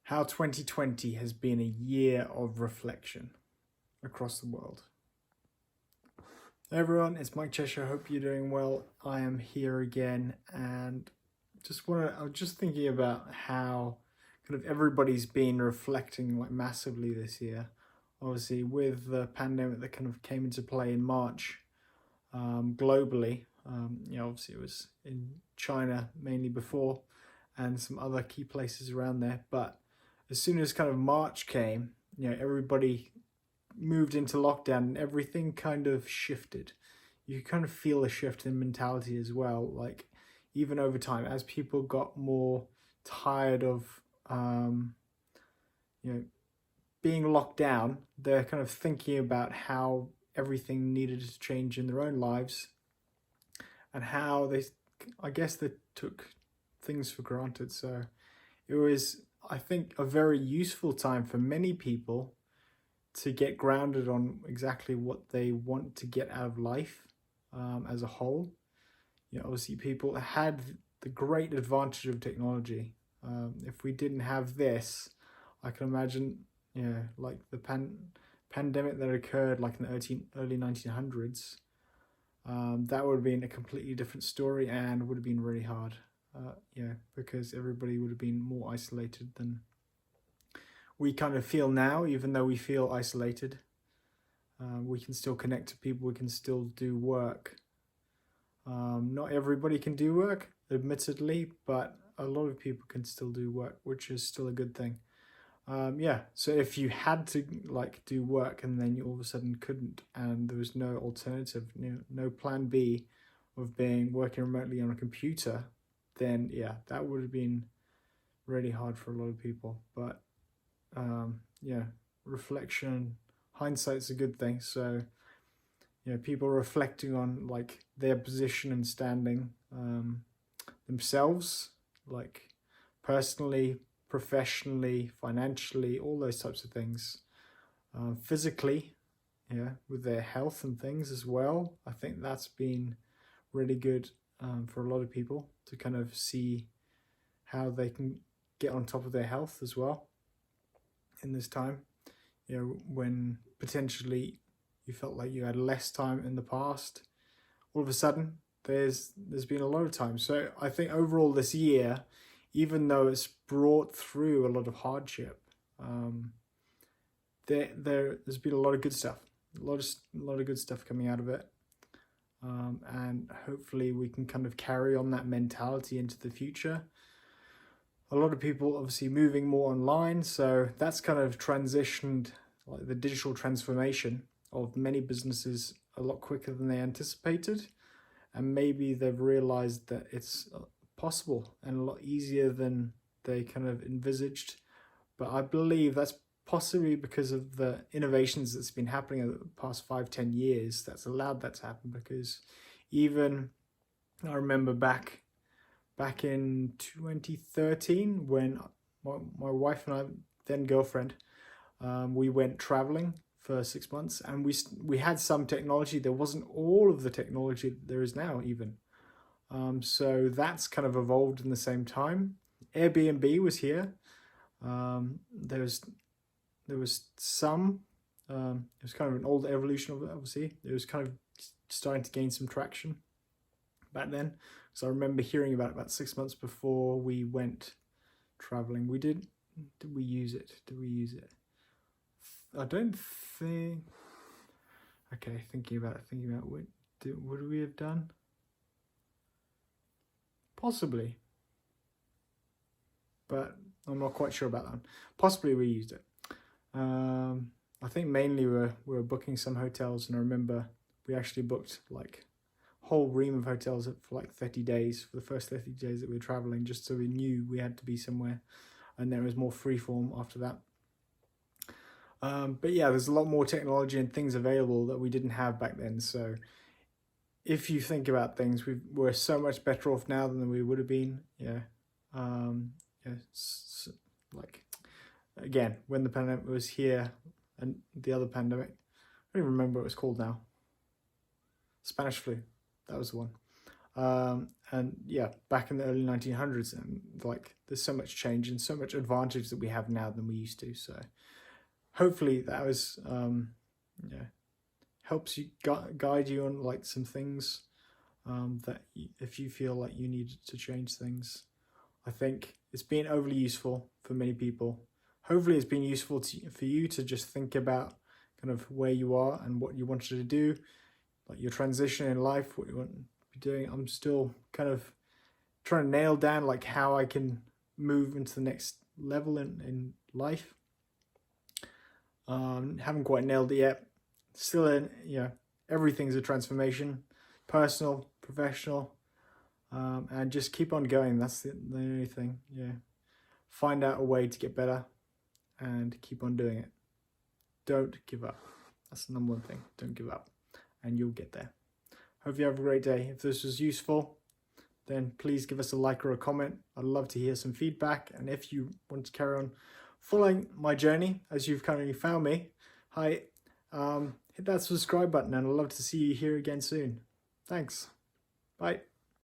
how 2020 has been a year of reflection across the world. Hey everyone, it's Mike Cheshire. Hope you're doing well. I am here again, and I was just thinking about how kind of everybody's been reflecting like massively this year. Obviously, with the pandemic that kind of came into play in March, globally. Obviously it was in China mainly before, and some other key places around there. But as soon as kind of March came, everybody moved into lockdown and everything kind of shifted. You kind of feel a shift in mentality as well. Like even over time, as people got more tired of, being locked down, they're kind of thinking about how everything needed to change in their own lives, and how they took things for granted. So it was, I think, a very useful time for many people to get grounded on exactly what they want to get out of life, as a whole. Obviously people had the great advantage of technology. If we didn't have this, I can imagine, like the pandemic that occurred like in the early 1900s, that would have been a completely different story and would have been really hard. Because everybody would have been more isolated than we kind of feel now. Even though we feel isolated, we can still connect to people, we can still do work. Not everybody can do work, admittedly, but a lot of people can still do work, which is still a good thing. So if you had to like do work and then you all of a sudden couldn't, and there was no alternative, no plan B of working remotely on a computer, then that would have been really hard for a lot of people. But reflection, hindsight's a good thing. So people reflecting on like their position and standing, themselves, like personally, professionally, financially, all those types of things, physically, with their health and things as well. I think that's been really good, for a lot of people to kind of see how they can get on top of their health as well in this time, when potentially you felt like you had less time in the past. All of a sudden there's been a lot of time. So I think overall this year, even though it's brought through a lot of hardship, there's been a lot of good stuff, a lot of good stuff coming out of it, and hopefully we can kind of carry on that mentality into the future. A lot of people obviously moving more online, so that's kind of transitioned, like the digital transformation of many businesses, a lot quicker than they anticipated, and maybe they've realized that it's possible and a lot easier than they kind of envisaged. But I believe that's possibly because of the innovations that's been happening in the past 5-10 years that's allowed that to happen. Because even I remember back in 2013 when my wife and I, then girlfriend, we went traveling for 6 months, and we had some technology. There wasn't all of the technology that there is now even. So that's kind of evolved in the same time. Airbnb was here. There was some, it was kind of an old evolution of it, obviously. It was kind of starting to gain some traction back then. So I remember hearing about 6 months before we went traveling. Did we use it? I don't think. Okay, thinking about what would we have done? Possibly, but I'm not quite sure about that one. Possibly we used it. I think mainly we were booking some hotels, and I remember we actually booked like a whole ream of hotels for like 30 days, for the first 30 days that we were traveling, just so we knew we had to be somewhere, and then it was more freeform after that. But there's a lot more technology and things available that we didn't have back then. So if you think about things, we're so much better off now than we would have been. Like again, when the pandemic was here, and the other pandemic, I don't even remember what it was called now. Spanish flu, that was the one. And yeah, back in the early 1900s, and like there's so much change and so much advantage that we have now than we used to. So hopefully that was yeah, helps you guide you on like some things that if you feel like you need to change things. I think it's been overly useful for many people. Hopefully it's been useful for you to just think about kind of where you are and what you wanted to do, like your transition in life, what you want to be doing. I'm still kind of trying to nail down like how I can move into the next level in life. Haven't quite nailed it yet. Still in, everything's a transformation, personal, professional, and just keep on going. That's the only thing. Yeah, find out a way to get better, and keep on doing it. Don't give up. That's the number one thing. Don't give up, and you'll get there. Hope you have a great day. If this was useful, then please give us a like or a comment. I'd love to hear some feedback. And if you want to carry on following my journey as you've currently found me, hit that subscribe button, and I'd love to see you here again soon. Thanks. Bye.